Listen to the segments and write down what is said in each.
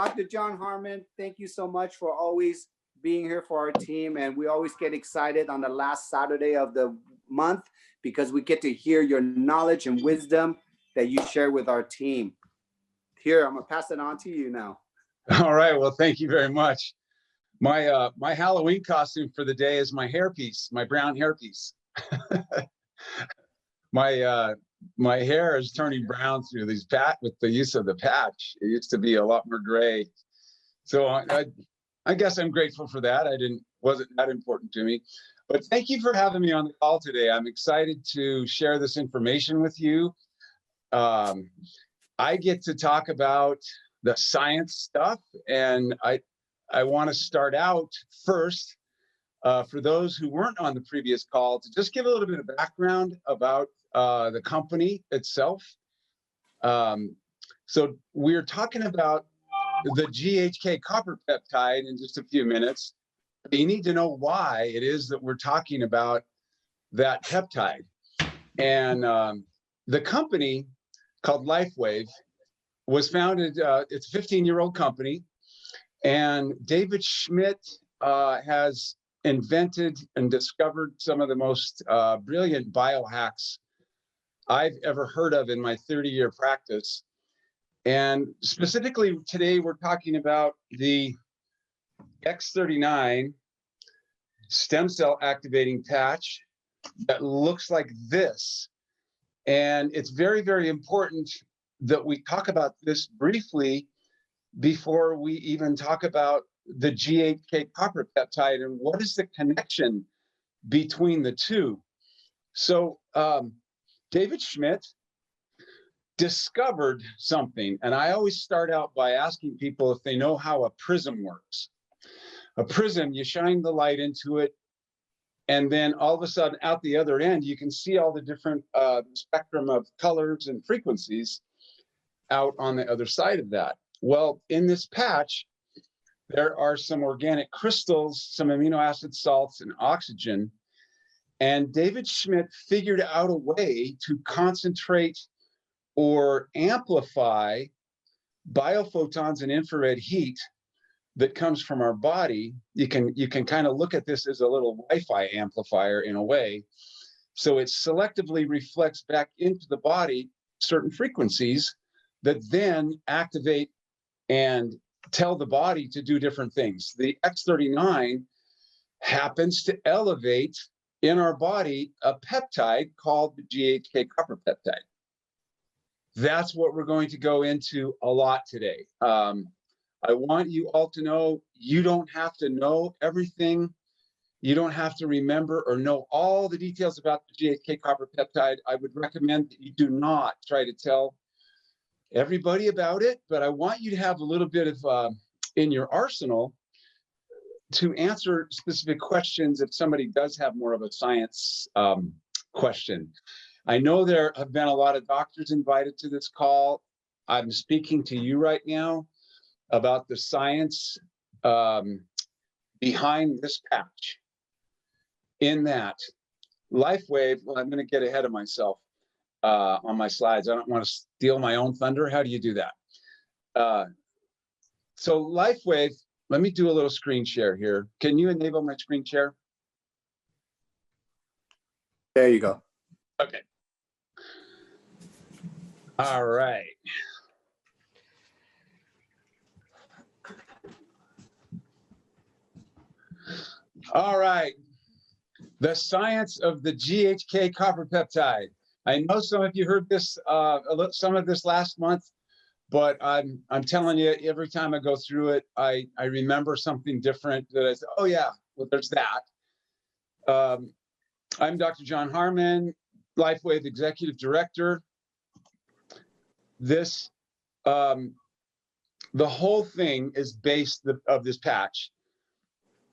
Dr. John Harmon, thank you so much for always being here for our team. And we always get excited on the last Saturday of the month because we get to hear your knowledge and wisdom that you share with our team. Here, I'm gonna pass it on to you now. All right, well, thank you very much. My Halloween costume for the day is my hairpiece, my brown hairpiece. My hair is turning brown through these with the use of the patch. It used to be a lot more gray. So I guess I'm grateful for that. Wasn't that important to me. But thank you for having me on the call today. I'm excited to share this information with you. I get to talk about the science stuff, and I want to start out first for those who weren't on the previous call to just give a little bit of background about the company itself. So we're talking about the GHK copper peptide in just a few minutes. But you need to know why it is that we're talking about that peptide. And the company called LifeWave was founded, it's a 15-year-old company, and David Schmidt has invented and discovered some of the most brilliant biohacks I've ever heard of in my 30-year practice. And specifically today, we're talking about the X39 stem cell activating patch that looks like this. And it's very, very important that we talk about this briefly before we even talk about the GHK copper peptide and what is the connection between the two. So David Schmidt discovered something, and I always start out by asking people if they know how a prism works. A prism, you shine the light into it, and then all of a sudden out the other end, you can see all the different spectrum of colors and frequencies out on the other side of that. Well, in this patch, there are some organic crystals, some amino acid salts, and oxygen. And David Schmidt figured out a way to concentrate or amplify biophotons and infrared heat that comes from our body. You can kind of look at this as a little Wi-Fi amplifier in a way. So it selectively reflects back into the body certain frequencies that then activate and tell the body to do different things. The X39 happens to elevate in our body a peptide called the GHK copper peptide. That's what we're going to go into a lot today. I want you all to know you don't have to know everything. You don't have to remember or know all the details about the GHK copper peptide. I would recommend that you do not try to tell everybody about it, but I want you to have a little bit of in your arsenal to answer specific questions if somebody does have more of a science question. I know there have been a lot of doctors invited to this call. I'm speaking to you right now about the science behind this patch. In that, LifeWave, well, I'm going to get ahead of myself on my slides. I don't want to steal my own thunder. How do you do that? So LifeWave, let me do a little screen share here. Can you enable my screen share? There you go. Okay. All right. All right. The science of the GHK copper peptide. I know some of you heard this, some of this last month, but I'm telling you, every time I go through it, I remember something different that I say, oh yeah, well, there's that. I'm Dr. John Harmon, LifeWave Executive Director. This, the whole thing is based, of this patch,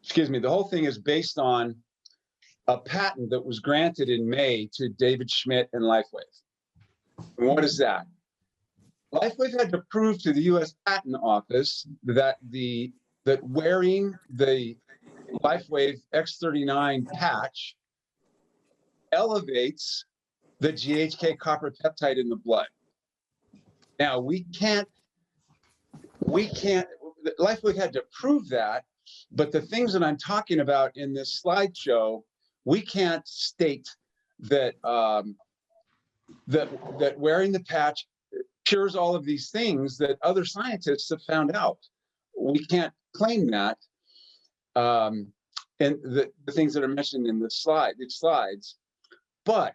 excuse me, the whole thing is based on a patent that was granted in May to David Schmidt and LifeWave. And what is that? LifeWave had to prove to the U.S. Patent Office that wearing the LifeWave X39 patch elevates the GHK copper peptide in the blood. Now we can't. Lifeway had to prove that, but the things that I'm talking about in this slideshow, we can't state that that wearing the patch cures all of these things that other scientists have found out. We can't claim that. And the things that are mentioned in the slides. But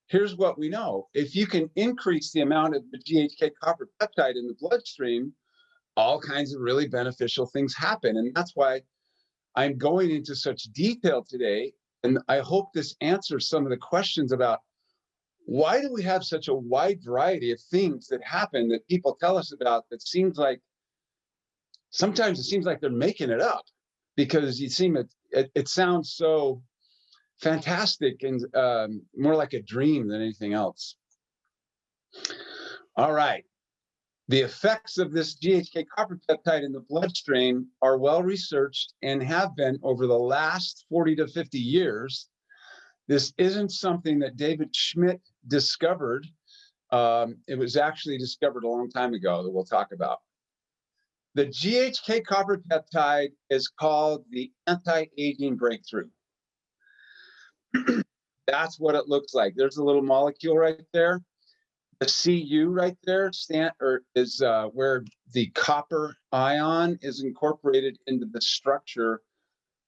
here's what we know. If you can increase the amount of the GHK copper peptide in the bloodstream, all kinds of really beneficial things happen. And that's why I'm going into such detail today. And I hope this answers some of the questions about why do we have such a wide variety of things that happen that people tell us about that seems like sometimes it seems like they're making it up because it sounds so fantastic and more like a dream than anything else. All right. The effects of this GHK copper peptide in the bloodstream are well researched and have been over the last 40 to 50 years. This isn't something that David Schmidt discovered. It was actually discovered a long time ago that we'll talk about. The GHK copper peptide is called the anti-aging breakthrough. That's what it looks like. There's a little molecule right there. The Cu right there is where the copper ion is incorporated into the structure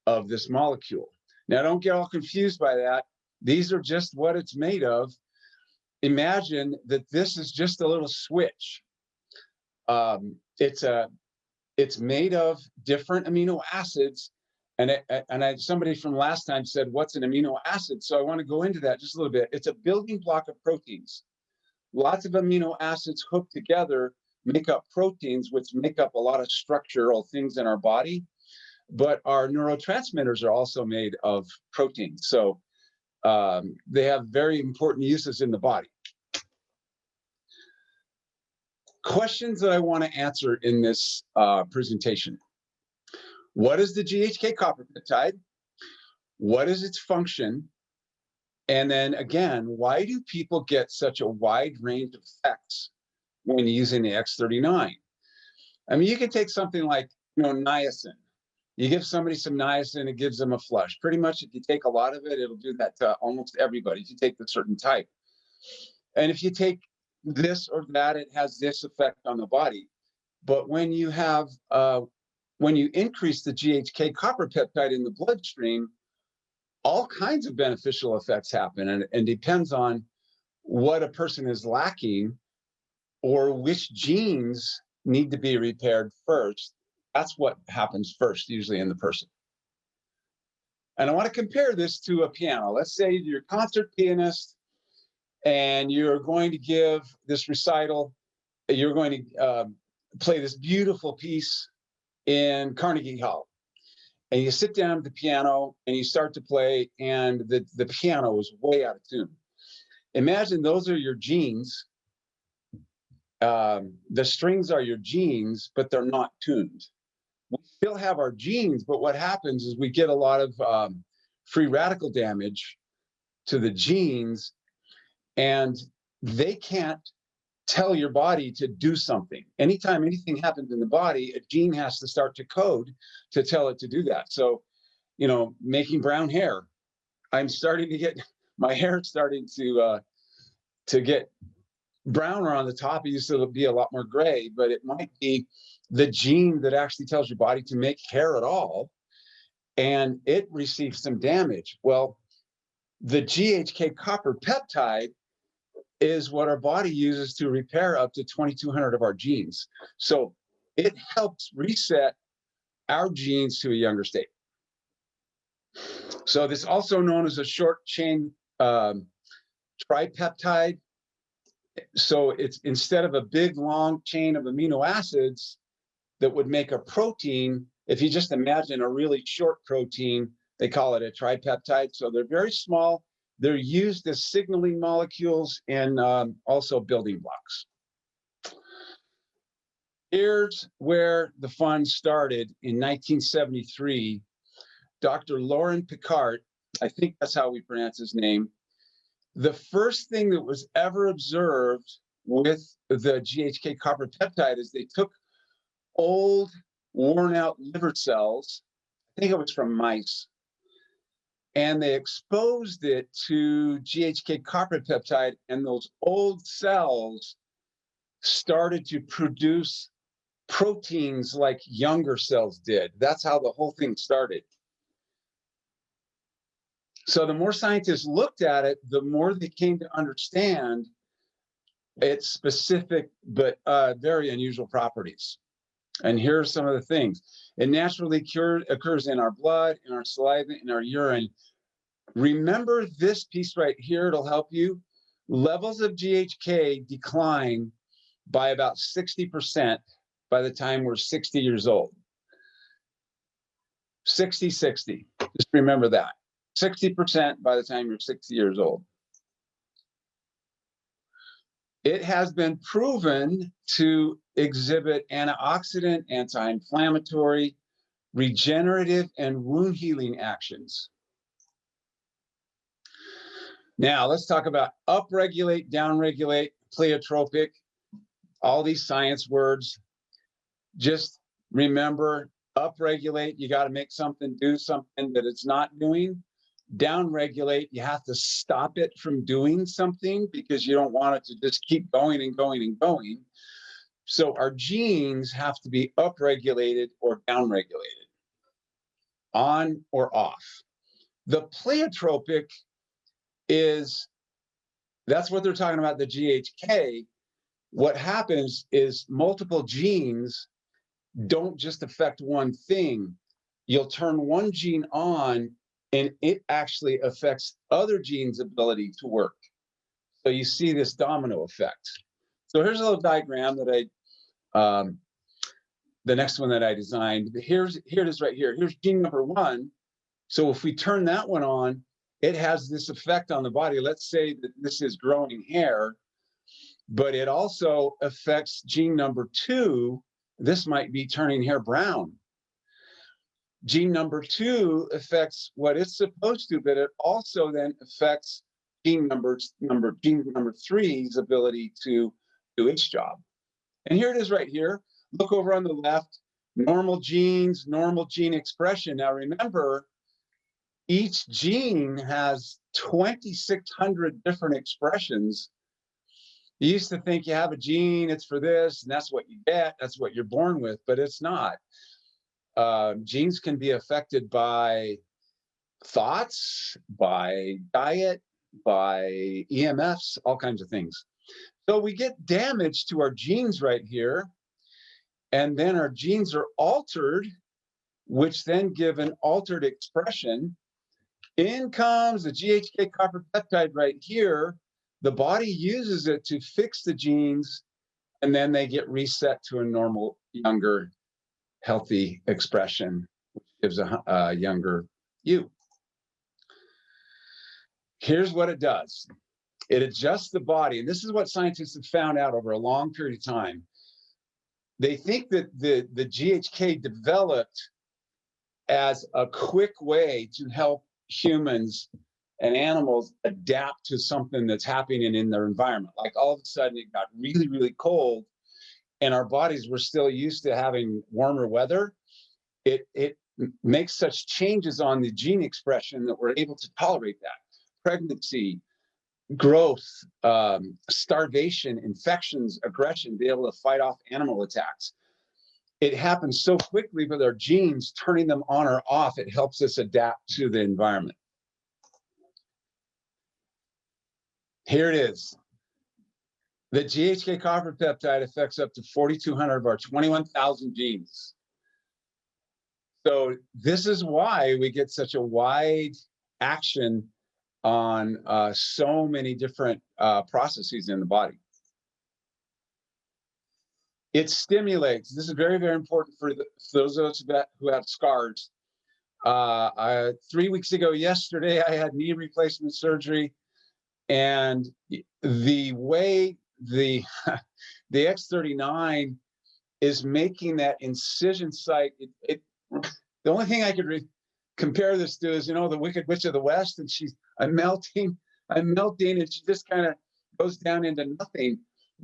of this molecule. Now, don't get all confused by that. These are just what it's made of. Imagine that this is just a little switch. It's made of different amino acids. And somebody from last time said, what's an amino acid? So I want to go into that just a little bit. It's a building block of proteins. Lots of amino acids hooked together make up proteins, which make up a lot of structural things in our body. But our neurotransmitters are also made of proteins. So they have very important uses in the body. Questions that I want to answer in this presentation. What is the GHK copper peptide? What is its function? And then again, why do people get such a wide range of effects when using the X39? I mean, you can take something like, niacin. You give somebody some niacin, it gives them a flush. Pretty much if you take a lot of it, it'll do that to almost everybody if you take the certain type. And if you take this or that, it has this effect on the body. But when you have, when you increase the GHK copper peptide in the bloodstream, all kinds of beneficial effects happen, and depends on what a person is lacking or which genes need to be repaired first. That's what happens first, usually in the person. And I want to compare this to a piano. Let's say you're a concert pianist and you're going to give this recital. You're going to play this beautiful piece in Carnegie Hall. And you sit down at the piano and you start to play, and the piano is way out of tune. Imagine those are your genes. The strings are your genes, but they're not tuned. We still have our genes, but what happens is we get a lot of free radical damage to the genes, and they can't tell your body to do something. Anytime anything happens in the body, a gene has to start to code to tell it to do that. So, making brown hair, I'm starting to get my hair starting to get browner on the top. It used to be a lot more gray, but it might be the gene that actually tells your body to make hair at all, and it receives some damage. Well, the GHK copper peptide is what our body uses to repair up to 2,200 of our genes. So it helps reset our genes to a younger state. So this is also known as a short chain tripeptide. So it's instead of a big long chain of amino acids that would make a protein, if you just imagine a really short protein, they call it a tripeptide. So they're very small. They're used as signaling molecules and also building blocks. Here's where the fun started in 1973. Dr. Laurent Picard, I think that's how we pronounce his name. The first thing that was ever observed with the GHK copper peptide is they took old worn out liver cells. I think it was from mice. And they exposed it to GHK copper peptide, and those old cells started to produce proteins like younger cells did. That's how the whole thing started. So the more scientists looked at it, the more they came to understand its specific but very unusual properties. And here are some of the things. It naturally occurs in our blood, in our saliva, in our urine. Remember this piece right here, it'll help you. Levels of GHK decline by about 60% by the time we're 60 years old. 60, 60. Just remember that. 60% by the time you're 60 years old. It has been proven to exhibit antioxidant, anti-inflammatory, regenerative, and wound healing actions. Now, let's talk about upregulate, downregulate, pleiotropic, all these science words. Just remember, upregulate, you got to make something do something that it's not doing. Downregulate, you have to stop it from doing something because you don't want it to just keep going and going and going. So our genes have to be upregulated or downregulated, on or off. The pleiotropic that's what they're talking about, the GHK. What happens is multiple genes don't just affect one thing. You'll turn one gene on and it actually affects other genes' ability to work. So you see this domino effect. So here's a little diagram that the next one that I designed. Here it is right here. Here's gene number 1. So if we turn that one on, it has this effect on the body. Let's say that this is growing hair, but it also affects gene number 2. This might be turning hair brown. Gene number 2 affects what it's supposed to, but it also then affects gene number 3's ability to do its job. And here it is right here. Look over on the left, normal genes, normal gene expression. Now remember, each gene has 2,600 different expressions. You used to think you have a gene, it's for this, and that's what you get, that's what you're born with, but it's not. Genes can be affected by thoughts, by diet, by EMFs, all kinds of things. So we get damage to our genes right here, and then our genes are altered, which then give an altered expression. In comes the GHK copper peptide right here. The body uses it to fix the genes, and then they get reset to a normal, younger, healthy expression, which gives a younger you. Here's what it does. It adjusts the body, and this is what scientists have found out over a long period of time. They think that the GHK developed as a quick way to help humans and animals adapt to something that's happening in their environment. Like all of a sudden it got really, really cold and our bodies were still used to having warmer weather. It makes such changes on the gene expression that we're able to tolerate that. Pregnancy, growth, starvation, infections, aggression, be able to fight off animal attacks. It happens so quickly with our genes, turning them on or off, it helps us adapt to the environment. Here it is. The GHK copper peptide affects up to 4,200 of our 21,000 genes. So this is why we get such a wide action on so many different processes in the body. It stimulates. This is very, very important for those of us who have scars. 3 weeks ago yesterday, I had knee replacement surgery, and the way the X39 is making that incision site, the only thing I could compare this to is, the Wicked Witch of the West, and I'm melting, and she just kind of goes down into nothing.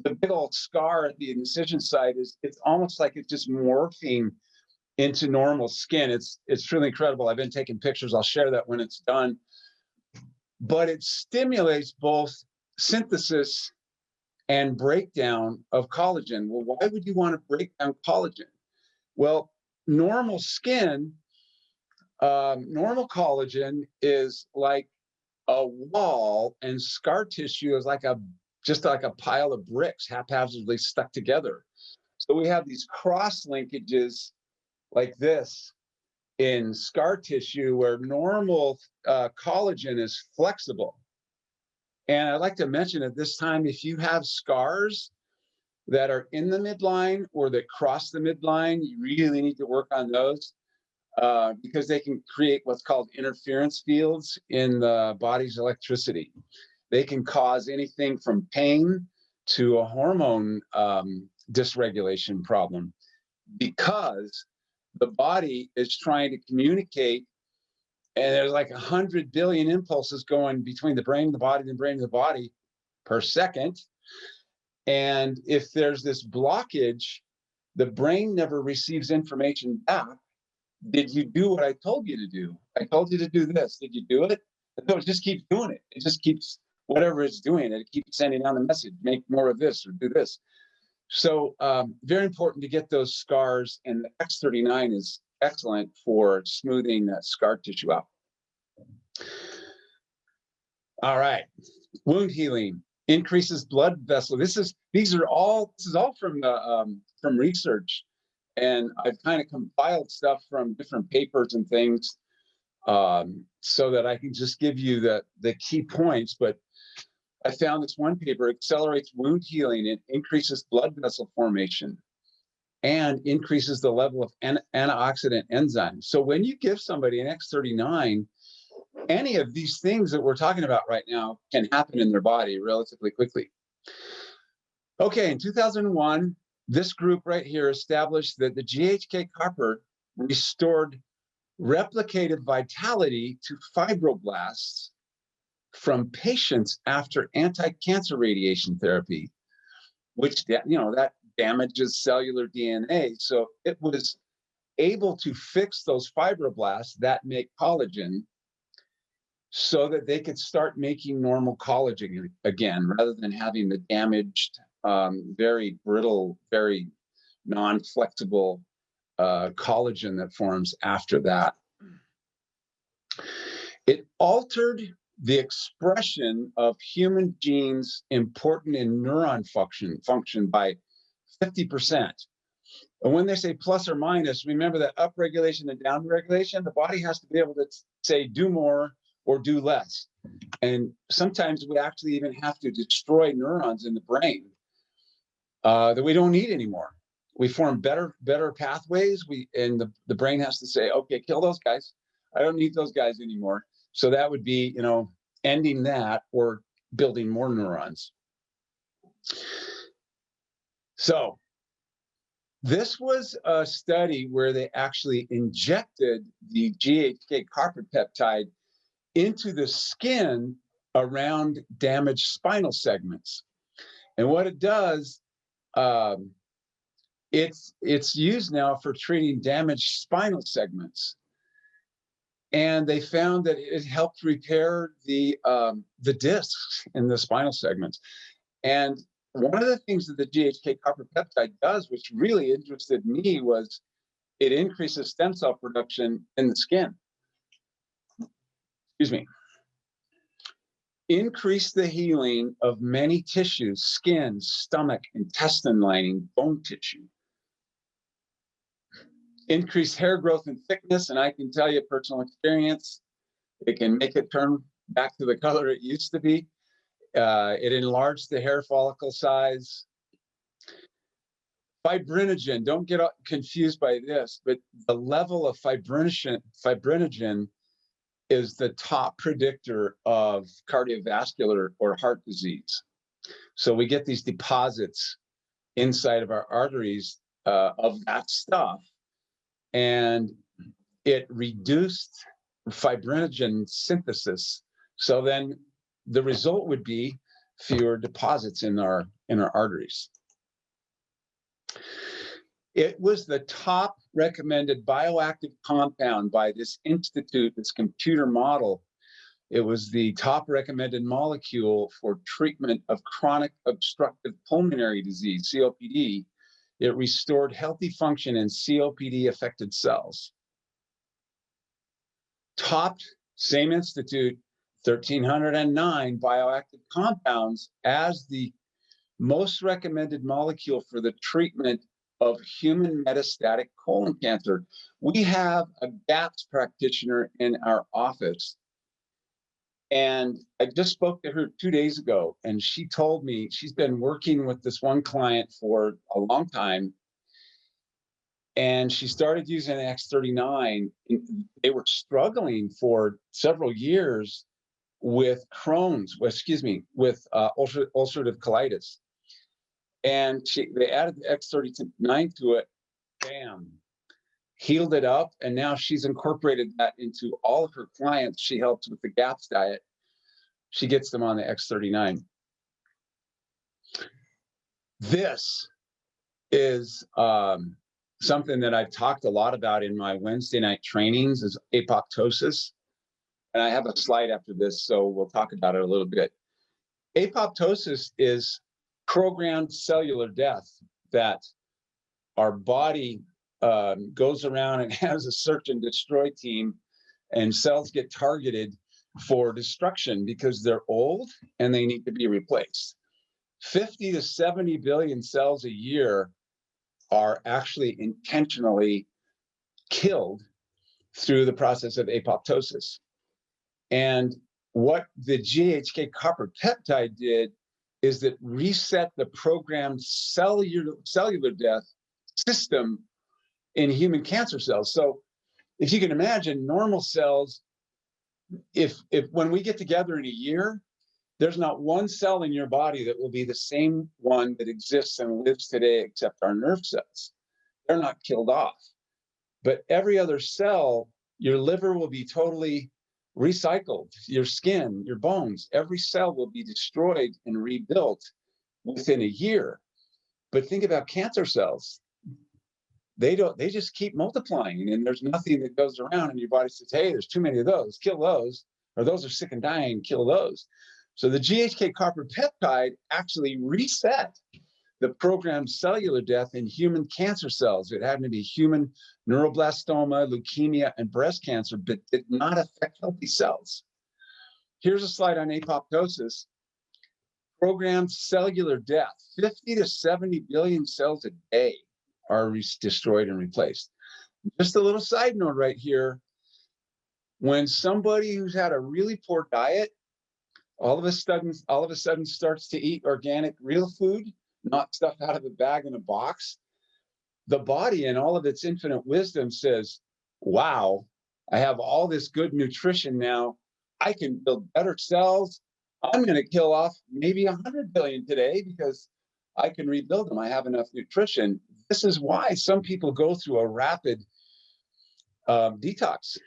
The big old scar at the incision site it's almost like it's just morphing into normal skin. It's truly incredible. I've been taking pictures. I'll share that when it's done. But it stimulates both synthesis and breakdown of collagen. Well, why would you want to break down collagen? Well, normal skin, normal collagen is like a wall, and scar tissue is like just like a pile of bricks haphazardly stuck together. So we have these cross linkages like this in scar tissue where normal collagen is flexible. And I'd like to mention at this time, if you have scars that are in the midline or that cross the midline, you really need to work on those because they can create what's called interference fields in the body's electricity. They can cause anything from pain to a hormone dysregulation problem because the body is trying to communicate, and there's like 100 billion impulses going between the brain and the body and the brain and the body per second. And if there's this blockage, the brain never receives information back. Did you do what I told you to do? I told you to do this. Did you do it? No, it just keeps doing it. It just keeps whatever it's doing. It keeps sending out a message, make more of this or do this. So very important to get those scars, and the X39 is excellent for smoothing that scar tissue out. All right, wound healing increases blood vessel. This is all from research, and I've kind of compiled stuff from different papers and things so that I can just give you the key points. But I found this one paper accelerates wound healing. It increases blood vessel formation and increases the level of antioxidant enzymes. So when you give somebody an X39, any of these things that we're talking about right now can happen in their body relatively quickly. Okay, in 2001, this group right here established that the GHK copper restored replicative vitality to fibroblasts from patients after anti-cancer radiation therapy, which that damages cellular DNA. So it was able to fix those fibroblasts that make collagen so that they could start making normal collagen again, rather than having the damaged, very brittle, very non-flexible collagen that forms after that. It altered the expression of human genes important in neuron function by 50%. And when they say plus or minus, remember that upregulation and downregulation, the body has to be able to say do more or do less. And sometimes we actually even have to destroy neurons in the brain that we don't need anymore. We form better pathways. And the brain has to say, okay, kill those guys. I don't need those guys anymore. So that would be, ending that or building more neurons. So this was a study where they actually injected the GHK copper peptide into the skin around damaged spinal segments. And what it does, it's used now for treating damaged spinal segments. And they found that it helped repair the discs in the spinal segments. And one of the things that the GHK copper peptide does, which really interested me, was it increases stem cell production in the skin. Excuse me. Increase the healing of many tissues: skin, stomach, intestine lining, bone tissue. Increase hair growth and thickness, and I can tell you personal experience, it can make it turn back to the color it used to be. It enlarged the hair follicle size. Fibrinogen, don't get confused by this, but the level of fibrinogen is the top predictor of cardiovascular or heart disease. So we get these deposits inside of our arteries of that stuff, and it reduced fibrinogen synthesis. So then the result would be fewer deposits in our arteries. It was the top recommended bioactive compound by this institute, this computer model. It was the top recommended molecule for treatment of chronic obstructive pulmonary disease, COPD. It restored healthy function in COPD affected cells. Topped, same institute, 1,309 bioactive compounds as the most recommended molecule for the treatment of human metastatic colon cancer. We have a GAPS practitioner in our office. And I just spoke to her 2 days ago, and she told me she's been working with this one client for a long time. And she started using X39. They were struggling for several years with Crohn's, with ulcerative colitis. And they added the X39 to it, bam, healed it up. And now she's incorporated that into all of her clients. She helps with the GAPS diet. She gets them on the X39. This is something that I've talked a lot about in my Wednesday night trainings is apoptosis. And I have a slide after this, so we'll talk about it a little bit. Apoptosis is programmed cellular death, that our body goes around and has a search and destroy team, and cells get targeted for destruction because they're old and they need to be replaced. 50 to 70 billion cells a year are actually intentionally killed through the process of apoptosis. And what the GHK copper peptide did is that reset the programmed cellular death system in human cancer cells. So if you can imagine, normal cells, if when we get together in a year, there's not one cell in your body that will be the same one that exists and lives today except our nerve cells. They're not killed off. But every other cell, your liver will be totally recycled, your skin, your bones, every cell will be destroyed and rebuilt within a year. But think about cancer cells. They just keep multiplying, and there's nothing that goes around and your body says, hey, there's too many of those, kill those, or those are sick and dying, kill those. So the GHK copper peptide actually reset the programmed cellular death in human cancer cells. It happened to be human neuroblastoma, leukemia, and breast cancer, but did not affect healthy cells. Here's a slide on apoptosis. Programmed cellular death, 50 to 70 billion cells a day are destroyed and replaced. Just a little side note right here. When somebody who's had a really poor diet, all of a sudden starts to eat organic, real food, not stuff out of a bag in a box, the body in all of its infinite wisdom says, wow, I have all this good nutrition now. I can build better cells. I'm going to kill off maybe 100 billion today because I can rebuild them. I have enough nutrition. This is why some people go through a rapid detox.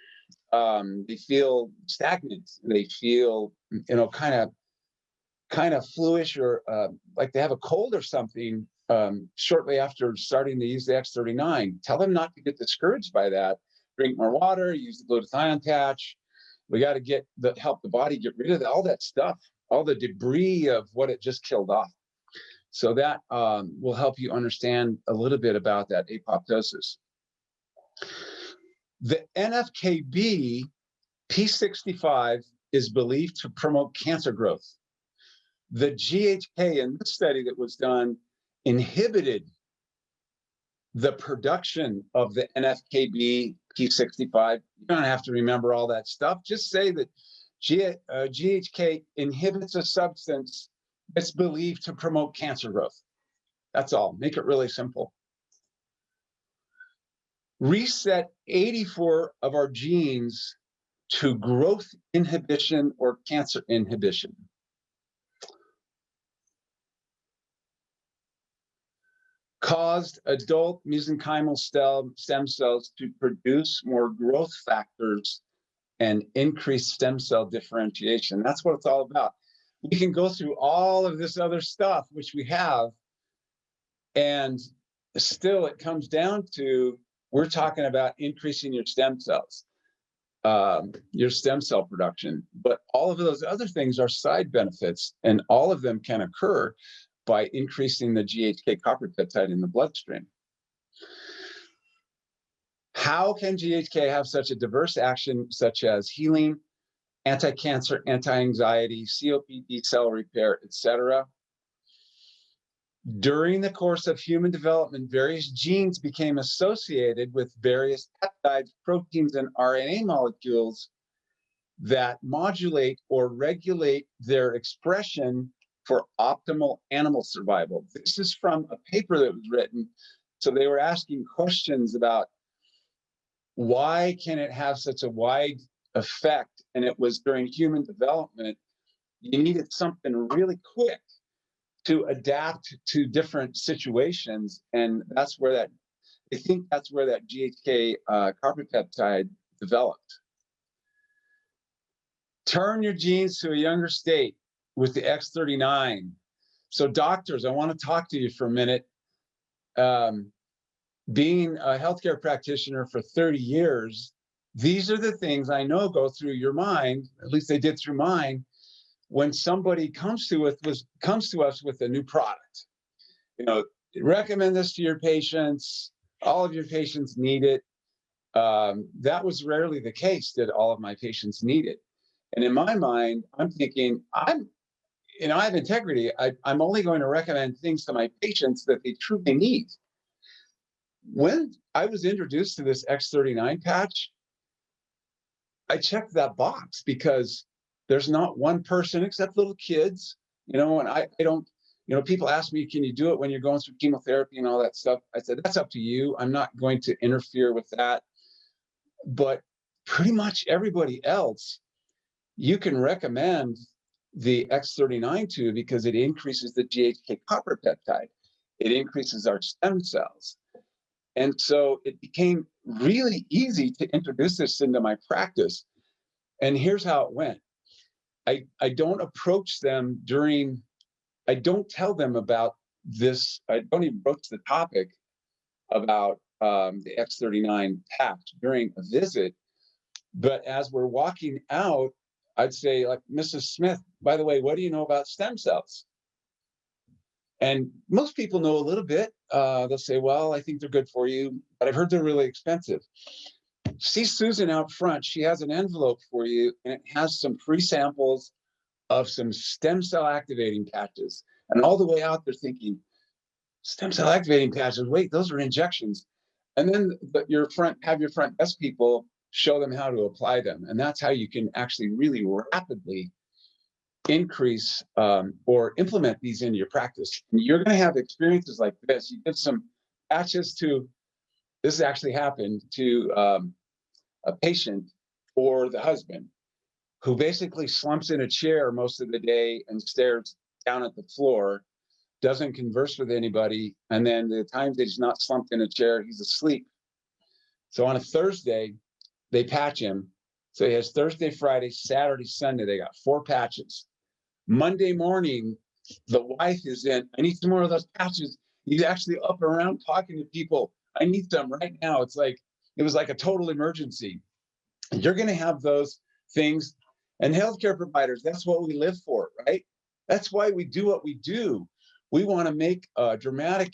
They feel stagnant. They feel, kind of fluish, or like they have a cold or something shortly after starting to use the X39. Tell them not to get discouraged by that. Drink more water, use the glutathione patch. We got to help the body get rid of all that stuff, all the debris of what it just killed off. So that will help you understand a little bit about that apoptosis. The NFKB P65 is believed to promote cancer growth. The GHK in this study that was done inhibited the production of the NFKB P65. You don't have to remember all that stuff. Just say that GHK inhibits a substance that's believed to promote cancer growth. That's all. Make it really simple. Reset 84 of our genes to growth inhibition or cancer inhibition. Caused adult mesenchymal stem cells to produce more growth factors and increase stem cell differentiation. That's what it's all about. We can go through all of this other stuff, which we have, and still it comes down to, we're talking about increasing your stem cells, your stem cell production. But all of those other things are side benefits, and all of them can occur by increasing the GHK copper peptide in the bloodstream. How can GHK have such a diverse action, such as healing, anti-cancer, anti-anxiety, COPD, cell repair, etc.? During the course of human development, various genes became associated with various peptides, proteins, and RNA molecules that modulate or regulate their expression for optimal animal survival. This is from a paper that was written. So they were asking questions about why can it have such a wide effect? And it was during human development, you needed something really quick to adapt to different situations. And that's where that, I think that's where that GHK copper peptide developed. Turn your genes to a younger state with the X39. So doctors, I want to talk to you for a minute. Being a healthcare practitioner for 30 years, these are the things I know go through your mind, at least they did through mine, when somebody comes to us with a new product. You know, recommend this to your patients. All of your patients need it. That was rarely the case that all of my patients need it. And in my mind, I'm thinking, I have integrity. I'm only going to recommend things to my patients that they truly need. When I was introduced to this X39 patch, I checked that box because there's not one person except little kids, and I don't, people ask me, can you do it when you're going through chemotherapy and all that stuff? I said, that's up to you. I'm not going to interfere with that. But pretty much everybody else, you can recommend the X39 to because it increases the GHK copper peptide. It increases our stem cells. And so it became really easy to introduce this into my practice. And here's how it went. I don't approach them I don't tell them about this. I don't even broach the topic about the X39 patch during a visit. But as we're walking out, I'd say, like, Mrs. Smith, by the way, what do you know about stem cells? And most people know a little bit. They'll say, well, I think they're good for you, but I've heard they're really expensive. See Susan out front. She has an envelope for you, and it has some free samples of some stem cell activating patches. And all the way out, they're thinking, stem cell activating patches, wait, those are injections. And then have your front desk people show them how to apply them. And that's how you can actually really rapidly increase or implement these into your practice. And you're going to have experiences like this. You give some patches to, this actually happened to a patient or the husband who basically slumps in a chair most of the day and stares down at the floor, doesn't converse with anybody. And then the times that he's not slumped in a chair, he's asleep. So on a Thursday, they patch him. So he has Thursday, Friday, Saturday, Sunday. They got 4 patches. Monday morning, the wife is in, I need some more of those patches. He's actually up and around talking to people. I need them right now. It was like a total emergency. You're going to have those things. And healthcare providers, that's what we live for, right? That's why we do what we do. We want to make a dramatic,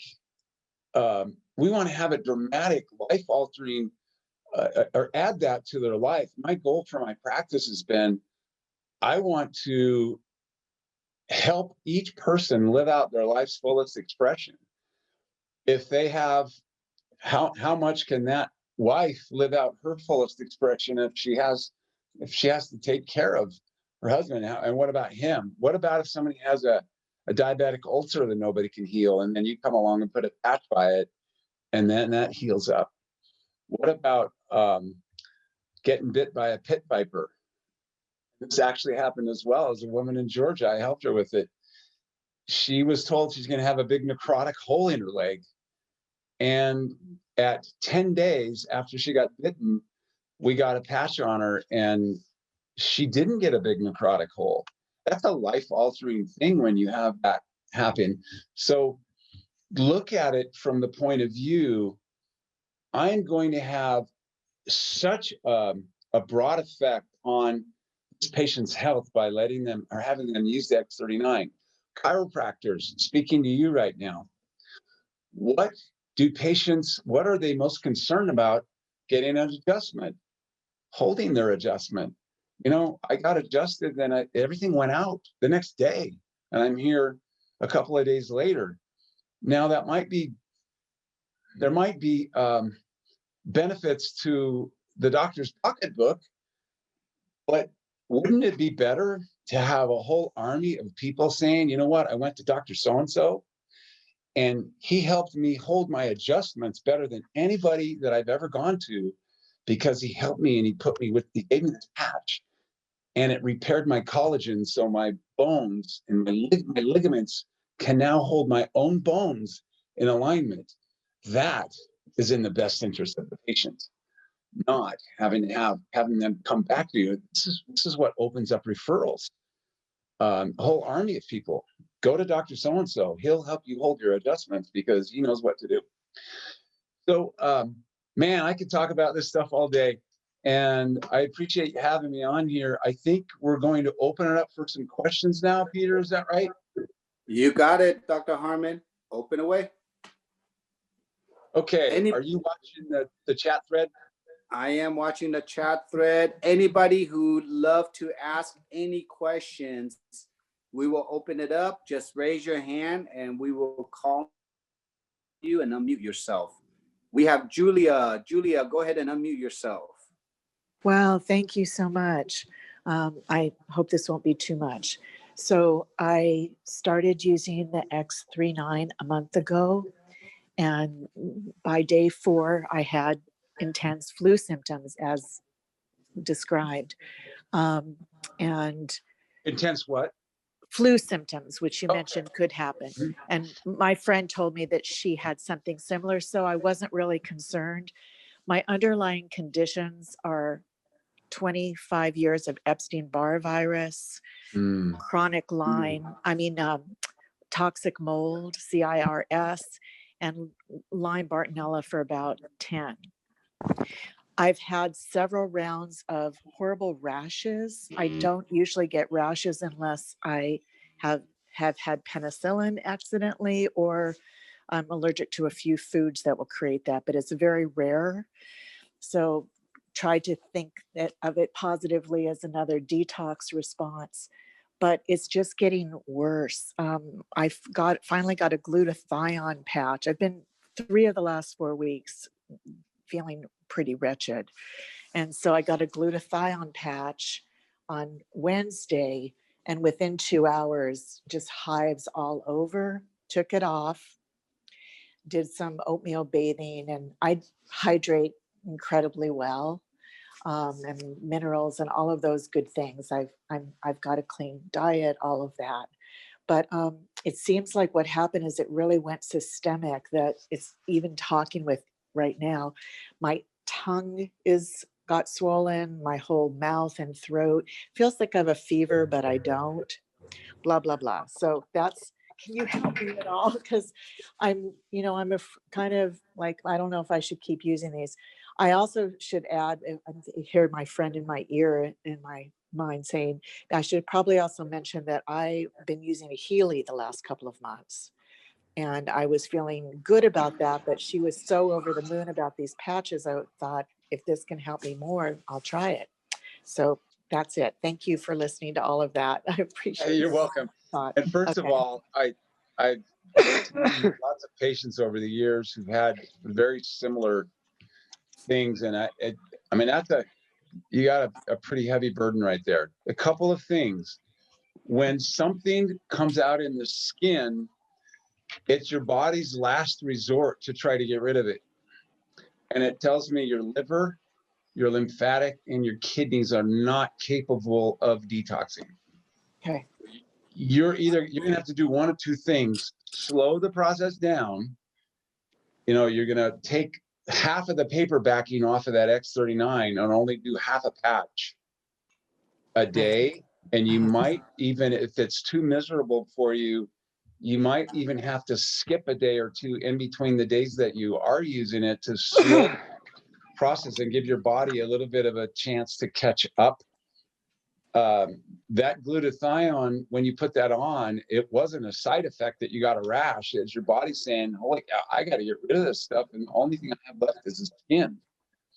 we want to have a dramatic life-altering or add that to their life. My goal for my practice has been, I want to help each person live out their life's fullest expression. If they have, how much can that wife live out her fullest expression if she has to take care of her husband? And what about him? What about if somebody has a diabetic ulcer that nobody can heal, and then you come along and put a patch by it, and then that heals up? What about getting bit by a pit viper? This actually happened as well. As a woman in Georgia, I helped her with it. She was told she's going to have a big necrotic hole in her leg. And at 10 days after she got bitten, we got a patch on her, and she didn't get a big necrotic hole. That's a life-altering thing when you have that happen. So look at it from the point of view, I'm going to have such a broad effect on this patient's health by letting them or having them use the X39. Chiropractors, speaking to you right now, what what are they most concerned about? Getting an adjustment, holding their adjustment. I got adjusted, then everything went out the next day, and I'm here a couple of days later. Now there might be benefits to the doctor's pocketbook, but wouldn't it be better to have a whole army of people saying, you know what, I went to Dr. So-and-so and he helped me hold my adjustments better than anybody that I've ever gone to, because he helped me and he gave me this patch and it repaired my collagen. So my bones and my ligaments can now hold my own bones in alignment. That is in the best interest of the patient, not having them come back to you. This is what opens up referrals. A whole army of people go to Dr. So-and-so. He'll help you hold your adjustments because he knows what to do. So, man, I could talk about this stuff all day, and I appreciate you having me on here. I think we're going to open it up for some questions now, Peter. Is that right? You got it, Dr. Harmon. Open away. Okay. Are you watching the chat thread? I am watching the chat thread. Anybody who'd love to ask any questions, we will open it up. Just raise your hand and we will call you and unmute yourself. We have Julia. Julia, go ahead and unmute yourself. Wow, thank you so much. I hope this won't be too much. So I started using the X39 a month ago, and by day 4, I had intense flu symptoms as described. And intense what? Flu symptoms, which you mentioned could happen. And my friend told me that she had something similar, so I wasn't really concerned. My underlying conditions are 25 years of Epstein-Barr virus, chronic Lyme, toxic mold, CIRS, and Lyme-Bartonella for about 10. I've had several rounds of horrible rashes. I don't usually get rashes unless I have had penicillin accidentally, or I'm allergic to a few foods that will create that, but it's very rare. So try to think of it positively as another detox response, but it's just getting worse. I've finally got a glutathione patch. I've been 3 of the last 4 weeks feeling pretty wretched. And so I got a glutathione patch on Wednesday, and within 2 hours, just hives all over. Took it off, did some oatmeal bathing, and I hydrate incredibly well, and minerals and all of those good things. I've got a clean diet, all of that. But it seems like what happened is it really went systemic, that it's even talking with right now. My tongue got swollen, my whole mouth and throat. Feels like I have a fever, but I don't. Blah, blah, blah. So can you help me at all? Because I'm kind of like, I don't know if I should keep using these. I also should add, I hear my friend in my ear, in my mind saying, I should probably also mention that I've been using a Healy the last couple of months. And I was feeling good about that, but she was so over the moon about these patches. I thought, if this can help me more, I'll try it. So that's it. Thank you for listening to all of that. I appreciate it. You're welcome. And first of all, I've lots of patients over the years who've had very similar things, and you got a pretty heavy burden right there. A couple of things: when something comes out in the skin, it's your body's last resort to try to get rid of it, and it tells me your liver, your lymphatic, and your kidneys are not capable of detoxing. Okay. You're gonna have to do one of two things: slow the process down. You're gonna take half of the paper backing off of that X39 and only do half a patch a day. And you might, even if it's too miserable for you, You might even have to skip a day or two in between the days that you are using it to slow the process and give your body a little bit of a chance to catch up. That glutathione, when you put that on, it wasn't a side effect that you got a rash. It's your body saying, holy cow, I got to get rid of this stuff. And the only thing I have left is the skin.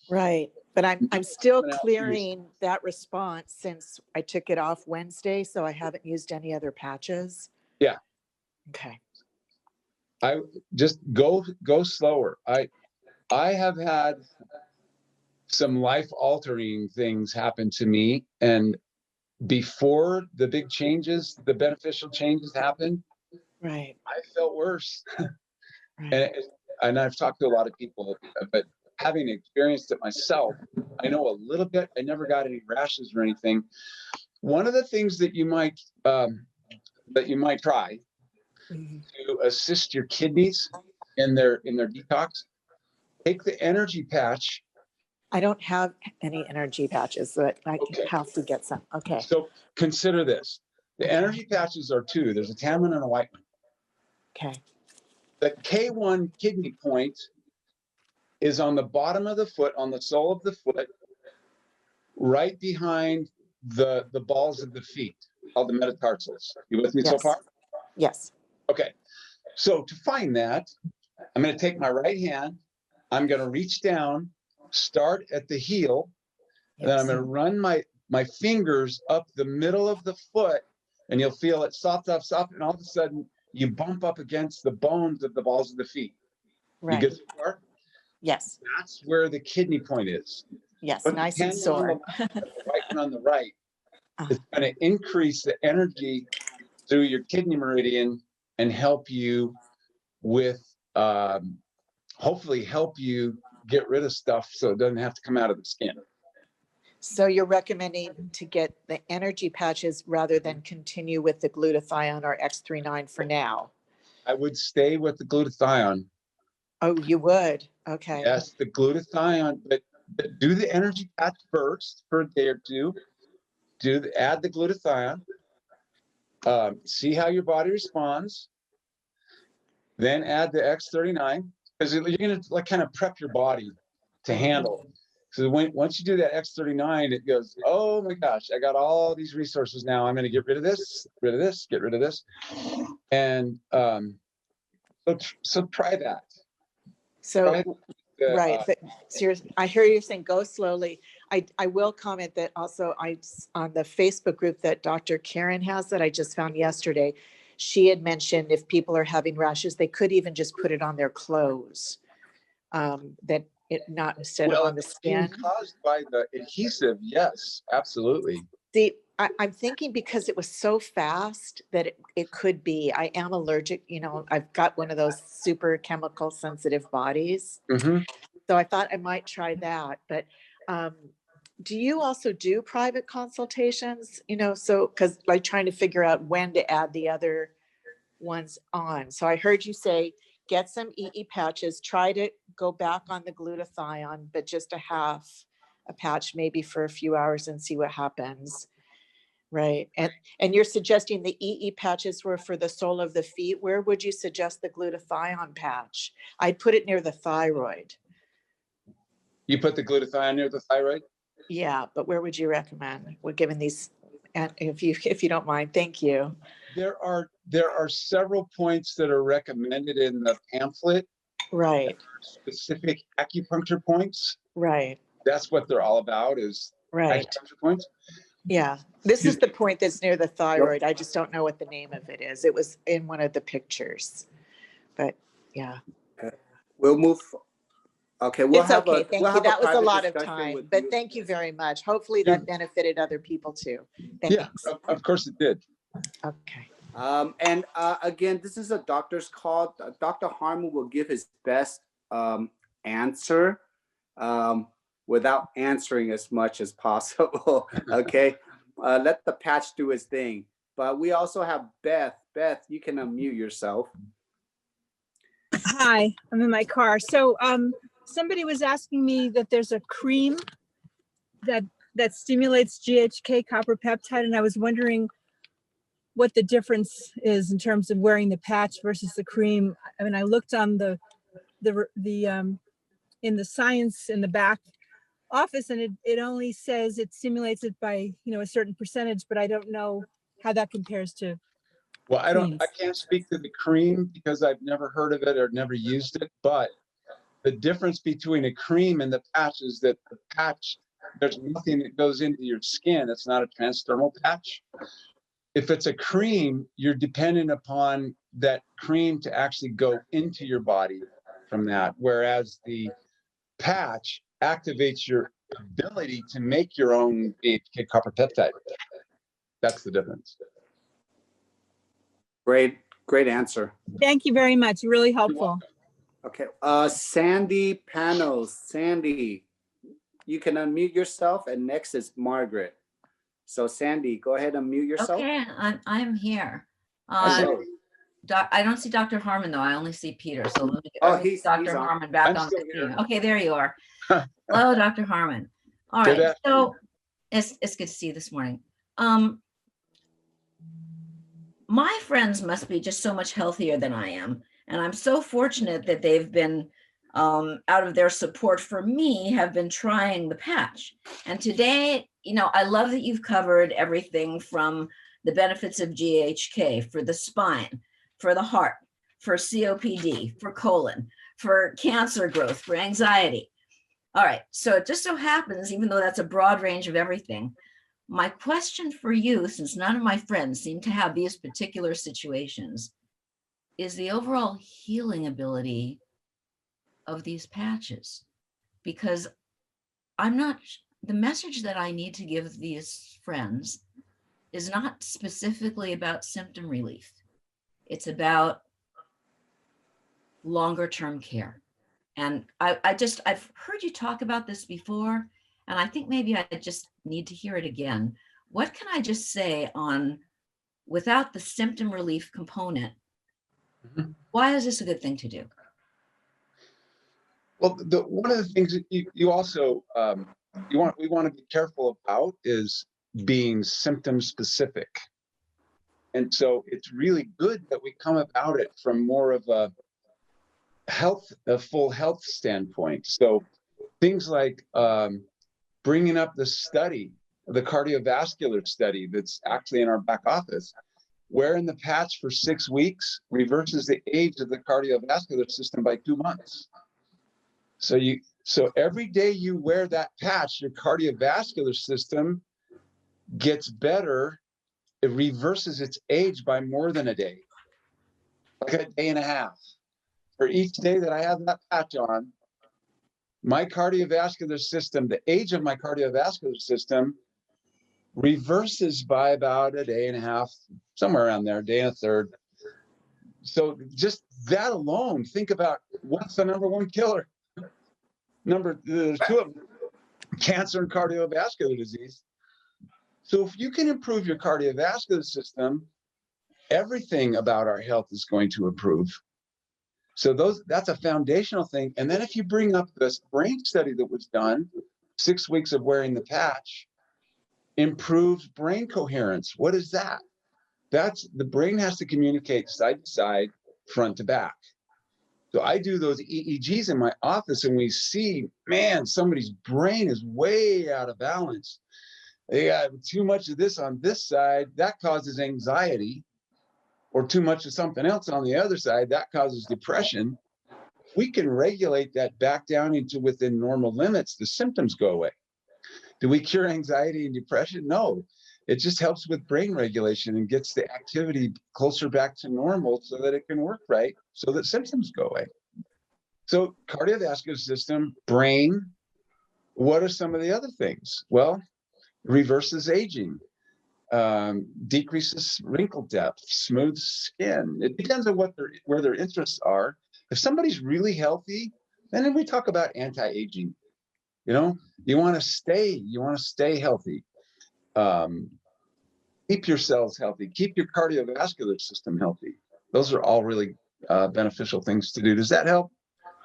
Right. But I'm still clearing that response since I took it off Wednesday. So I haven't used any other patches. Yeah. Okay. I just go slower. I have had some life altering things happen to me, and before the big changes, the beneficial changes happened, Right. I felt worse. Right. And I've talked to a lot of people, but having experienced it myself, I know a little bit. I never got any rashes or anything. One of the things that you might try to assist your kidneys in their detox, take the energy patch. I don't have any energy patches, but I Okay. have to get some. Okay. So consider this. The energy patches are two. There's a tan one and a white one. Okay. The K1 kidney point is on the bottom of the foot, on the sole of the foot, right behind the balls of the feet, called the metatarsals. You with me so far? Yes. Okay. So to find that, I'm going to take my right hand. I'm going to reach down, start at the heel, and then I'm going to run my fingers up the middle of the foot, and you'll feel it soft, and all of a sudden you bump up against the bones of the balls of the feet. Right. You get so far? Yes. That's where the kidney point is. Yes. But Nice and sore. the right one on the right is going to increase the energy through your kidney meridian and help you with, hopefully help you get rid of stuff so it doesn't have to come out of the skin. So you're recommending to get the energy patches rather than continue with the glutathione or X39 for now? I would stay with the glutathione. Oh, you would? Okay. Yes, the glutathione, but do the energy patch first for a day or two. Add the glutathione. See how your body responds. Then add the X39, because you're going to like kind of prep your body to handle. So once you do that X39, it goes, oh my gosh, I got all these resources now. I'm going to get rid of this, get rid of this. And so try that. So, right. But seriously, I hear you saying go slowly. I will comment that also on the Facebook group that Dr. Karen has that I just found yesterday, she had mentioned if people are having rashes, they could even just put it on their clothes. That it not instead of on the skin. Caused by the adhesive, yes, absolutely. See, I'm thinking because it was so fast that it could be. I am allergic, I've got one of those super chemical sensitive bodies. So I thought I might try that. But do you also do private consultations? So because like trying to figure out when to add the other ones on. So I heard you say, get some EE patches, try to go back on the glutathione, but just a patch, maybe for a few hours and see what happens. Right. And you're suggesting the EE patches were for the sole of the feet. Where would you suggest the glutathione patch? I'd put it near the thyroid. You put the glutathione near the thyroid? Yeah, but where would you recommend? We're given these, and if you don't mind, thank you. There are several points that are recommended in the pamphlet. Right. Specific acupuncture points. Right. That's what they're all about, is acupuncture points. Yeah. This is the point that's near the thyroid. I just don't know what the name of it is. It was in one of the pictures. But yeah. We'll move. Okay, It's okay. Thank you. That was a lot of time, but thank you very much. Hopefully that benefited other people too. Thanks. Yeah, of course it did. Okay. And again, this is a doctor's call. Dr. Harmon will give his best answer without answering as much as possible. Okay, let the patch do his thing. But we also have Beth. Beth, you can unmute yourself. Hi, I'm in my car. So somebody was asking me that there's a cream that stimulates GHK copper peptide, and I was wondering what the difference is in terms of wearing the patch versus the cream. I mean, I looked on the in the science in the back office, and it only says it stimulates it by, you know, a certain percentage, but I don't know how that compares to Well, I creams. can't speak to the cream because I've never heard of it or never used it, but the difference between a cream and the patch is that the patch, there's nothing that goes into your skin. It's not a transdermal patch. If it's a cream, you're dependent upon that cream to actually go into your body from that, whereas the patch activates your ability to make your own GHK copper peptide. That's the difference. Great answer. Thank you very much. Really helpful. Okay, Sandy Panos. Sandy, you can unmute yourself, and next is Margaret. So Sandy, go ahead and mute yourself. Okay, I'm here. Hello. I don't see Dr. Harmon though. I only see Peter. So let me he's Dr. on. Harmon back I'm on the still screen. here. Okay, there you are. Hello, Dr. Harmon. All Good right, so it's good to see you this morning. My friends must be just so much healthier than I am, and I'm so fortunate that they've been out of their support for me, have been trying the patch. And today, you know, I love that you've covered everything from the benefits of GHK for the spine, for the heart, for COPD, for colon, for cancer growth, for anxiety. All right, so it just so happens, even though that's a broad range of everything, my question for you, since none of my friends seem to have these particular situations, is the overall healing ability of these patches. Because the message that I need to give these friends is not specifically about symptom relief. It's about longer term care. And I've heard you talk about this before, and I think maybe I just need to hear it again. What can I just say on, without the symptom relief component, why is this a good thing to do? Well, one of the things that you also we want to be careful about is being symptom specific. And so it's really good that we come about it from more of a full health standpoint. So things like bringing up the study, the cardiovascular study that's actually in our back office, wearing the patch for 6 weeks reverses the age of the cardiovascular system by 2 months. So every day you wear that patch, your cardiovascular system gets better. It reverses its age by more than a day, like a day and a half. For each day that I have that patch on, my cardiovascular system, the age of my cardiovascular system reverses by about a day and a half, somewhere around there, a day and a third. So just that alone, think about what's the number one killer. There's two of them, cancer and cardiovascular disease. So if you can improve your cardiovascular system, everything about our health is going to improve. So that's a foundational thing. And then if you bring up this brain study that was done, 6 weeks of wearing the patch, improves brain coherence. What is that? That's the brain has to communicate side to side, front to back. So I do those EEGs in my office and we see, man, somebody's brain is way out of balance. They got too much of this on this side, that causes anxiety, or too much of something else on the other side, that causes depression. We can regulate that back down into within normal limits, the symptoms go away. Do we cure anxiety and depression? No. It just helps with brain regulation and gets the activity closer back to normal so that it can work right, so that symptoms go away. So cardiovascular system, brain, what are some of the other things? Well, reverses aging, decreases wrinkle depth, smooth skin. It depends on where their interests are. If somebody's really healthy, then we talk about anti-aging. You know, you want to stay healthy. Keep your cells healthy, keep your cardiovascular system healthy. Those are all really beneficial things to do. Does that help?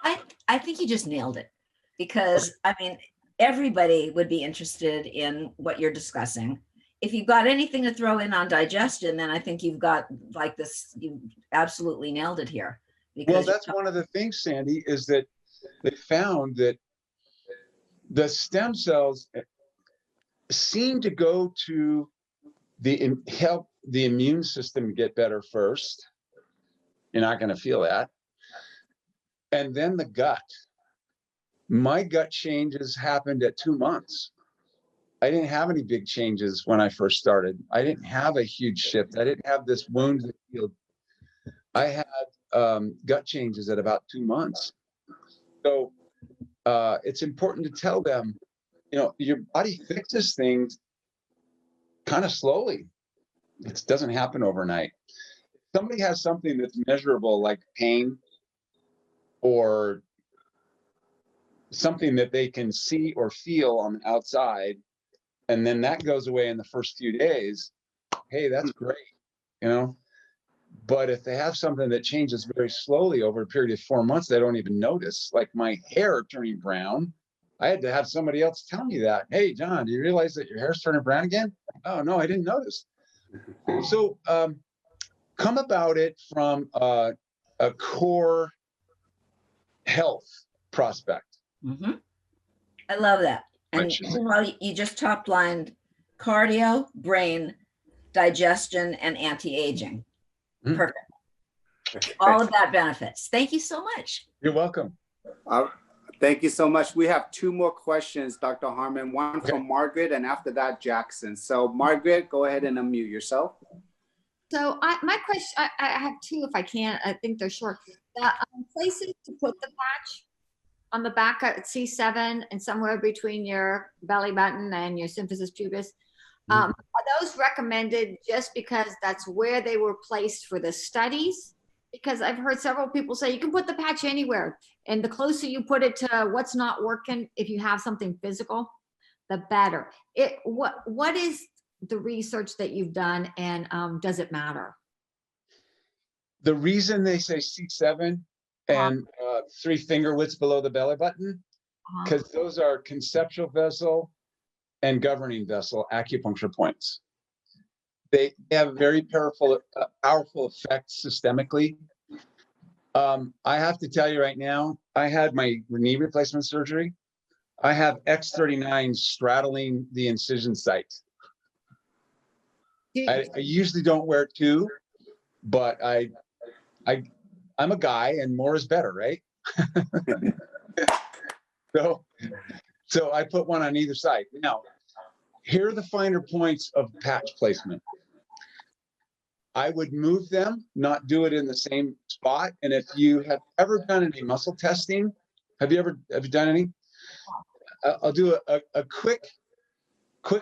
I think you just nailed it, because I mean, everybody would be interested in what you're discussing. if you've got anything to throw in on digestion, then I think you've got like this, you absolutely nailed it here. Well, that's one of the things, Sandy, is that they found that the stem cells seem to go to help the immune system get better first. You're not going to feel that. And then the gut. My gut changes happened at 2 months. I didn't have any big changes when I first started. I didn't have a huge shift. I didn't have this wound that healed. I had gut changes at about 2 months. So it's important to tell them, you know, your body fixes things kind of slowly. It doesn't happen overnight. If somebody has something that's measurable, like pain or something that they can see or feel on the outside, and then that goes away in the first few days, hey, that's great, you know. But if they have something that changes very slowly over a period of 4 months, they don't even notice. Like my hair turning brown, I had to have somebody else tell me that. Hey, John, do you realize that your hair's turning brown again? Oh, no, I didn't notice. So come about it from a core health prospect. Mm-hmm. I love that. And well, you just top lined cardio, brain, digestion, and anti-aging. Mm-hmm. Perfect. All of that benefits. Thank you so much. You're welcome. Thank you so much. We have 2 more questions, Dr. Harmon, one from Margaret, and after that, Jackson. So Margaret, go ahead and unmute yourself. So my question, I have 2 if I can. I think they're short. Places to put the patch on the back at C7 and somewhere between your belly button and your symphysis pubis. Are those recommended just because that's where they were placed for the studies? Because I've heard several people say you can put the patch anywhere, and the closer you put it to what's not working, if you have something physical, the better. What is the research that you've done, and does it matter? The reason they say C7 and 3 finger widths below the belly button, because those are conceptual vessel and governing vessel acupuncture points. They have very powerful effects systemically. I have to tell you right now, I had my knee replacement surgery. I have X39 straddling the incision site. I usually don't wear 2, but I'm a guy, and more is better, right? So I put one on either side. Now, here are the finer points of patch placement. I would move them, not do it in the same spot. And if you have ever done any muscle testing, have you done any? I'll do a quick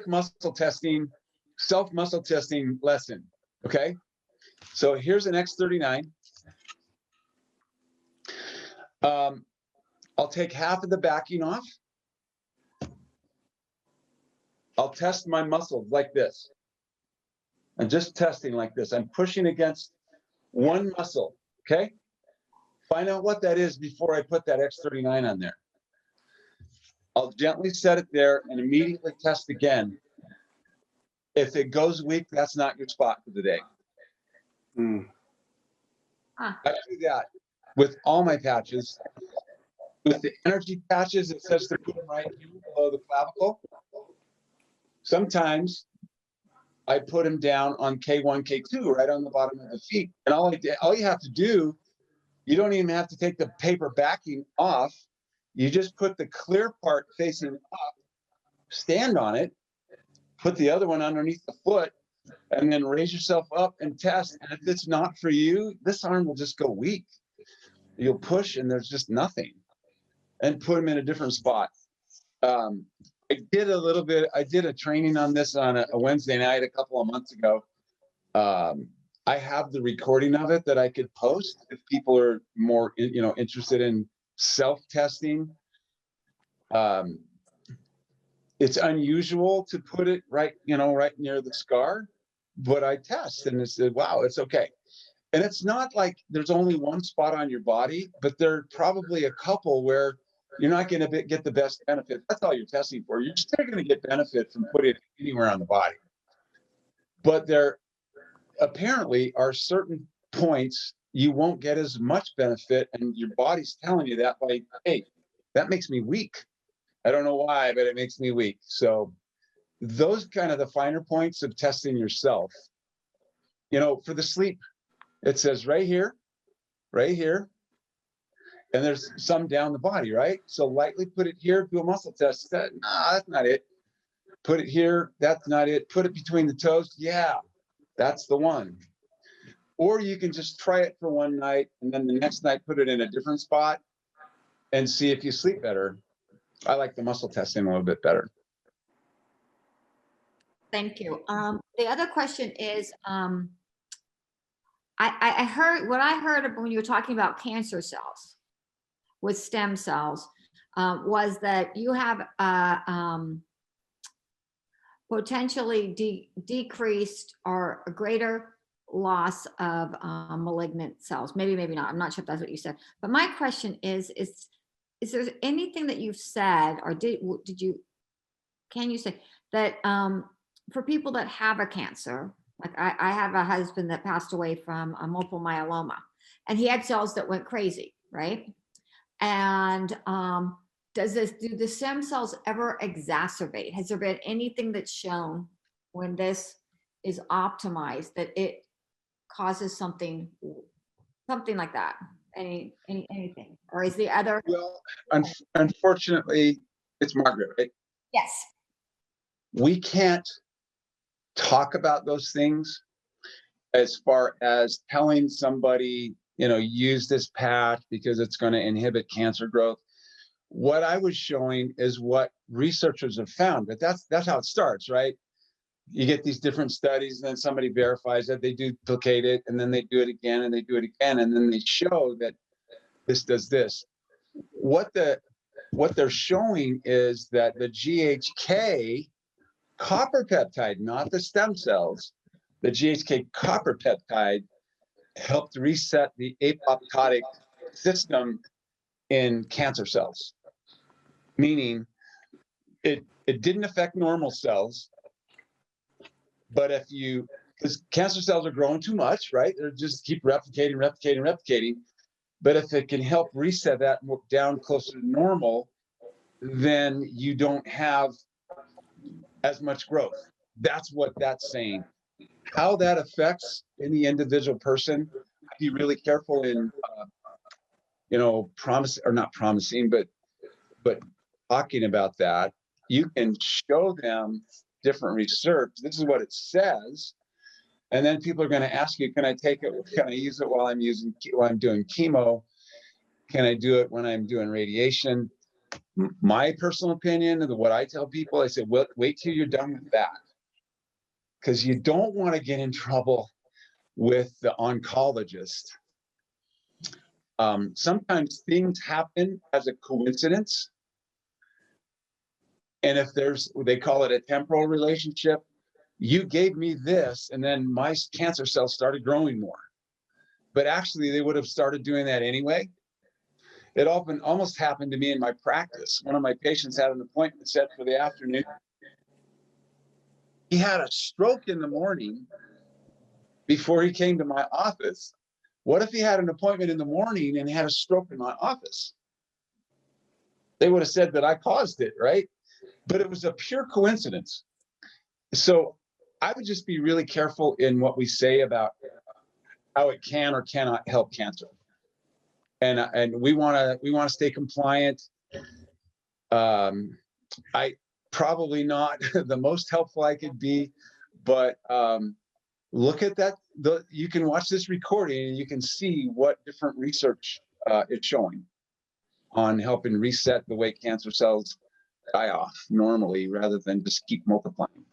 muscle testing, self muscle testing lesson. Okay. So here's an X39. I'll take half of the backing off. I'll test my muscles like this. I'm just testing like this. I'm pushing against one muscle, okay? Find out what that is before I put that X39 on there. I'll gently set it there and immediately test again. If it goes weak, that's not your spot for the day. I do that with all my patches. With the energy patches, it says to put them right here below the clavicle. Sometimes I put them down on K1, K2, right on the bottom of the feet. And all you have to do, you don't even have to take the paper backing off. You just put the clear part facing up, stand on it, put the other one underneath the foot, and then raise yourself up and test. And if it's not for you, this arm will just go weak. You'll push and there's just nothing. And put them in a different spot. I did a training on this on a Wednesday night a couple of months ago. I have the recording of it that I could post if people are more, interested in self-testing. It's unusual to put it right near the scar, but I test and it said, wow, it's okay. And it's not like there's only one spot on your body, but there are probably a couple where you're not going to get the best benefit. That's all you're testing for. You're still going to get benefit from putting it anywhere on the body. But there apparently are certain points you won't get as much benefit, and your body's telling you that, like, hey, that makes me weak. I don't know why, but it makes me weak. So those kind of the finer points of testing yourself. You know, for the sleep, it says right here, and there's some down the body, right? So lightly put it here, do a muscle test. Nah, that's not it. Put it here, that's not it. Put it between the toes. Yeah, that's the one. Or you can just try it for one night and then the next night put it in a different spot and see if you sleep better. I like the muscle testing a little bit better. Thank you. The other question is, I heard, what I heard when you were talking about cancer cells with stem cells, was that you have potentially decreased or a greater loss of malignant cells. Maybe not. I'm not sure if that's what you said. But my question is there anything that you've said, or can you say that for people that have a cancer, like I have a husband that passed away from a multiple myeloma, and he had cells that went crazy, right? And do the stem cells ever exacerbate? Has there been anything that's shown when this is optimized that it causes something like that? Anything? Or is the other? Well, unfortunately, it's Margaret, right? Yes. We can't talk about those things as far as telling somebody, you know, use this patch because it's going to inhibit cancer growth. What I was showing is what researchers have found, but that's how it starts, right? You get these different studies, and then somebody verifies that, they duplicate it, and then they do it again, and they do it again, and then they show that this does this. What they're showing is that the GHK copper peptide, not the stem cells, the GHK copper peptide helped reset the apoptotic system in cancer cells, meaning it didn't affect normal cells, but because cancer cells are growing too much, right? They're just keep replicating. But if it can help reset that down closer to normal, then you don't have as much growth. That's what that's saying. How that affects any individual person, be really careful in, not promising, but talking about that. You can show them different research. This is what it says. And then people are going to ask you, can I take it? Can I use it while I'm doing chemo? Can I do it when I'm doing radiation? My personal opinion, and what I tell people, I say, well, wait till you're done with that. Because you don't want to get in trouble with the oncologist. Sometimes things happen as a coincidence. And if they call it a temporal relationship, you gave me this, and then my cancer cells started growing more. But actually, they would have started doing that anyway. It often almost happened to me in my practice. One of my patients had an appointment set for the afternoon. He had a stroke in the morning before he came to my office. What if he had an appointment in the morning and had a stroke in my office? They would have said that I caused it, right? But it was a pure coincidence. So I would just be really careful in what we say about how it can or cannot help cancer. And we want to stay compliant. I probably not the most helpful I could be, but look at that. You can watch this recording and you can see what different research it's showing on helping reset the way cancer cells die off normally rather than just keep multiplying.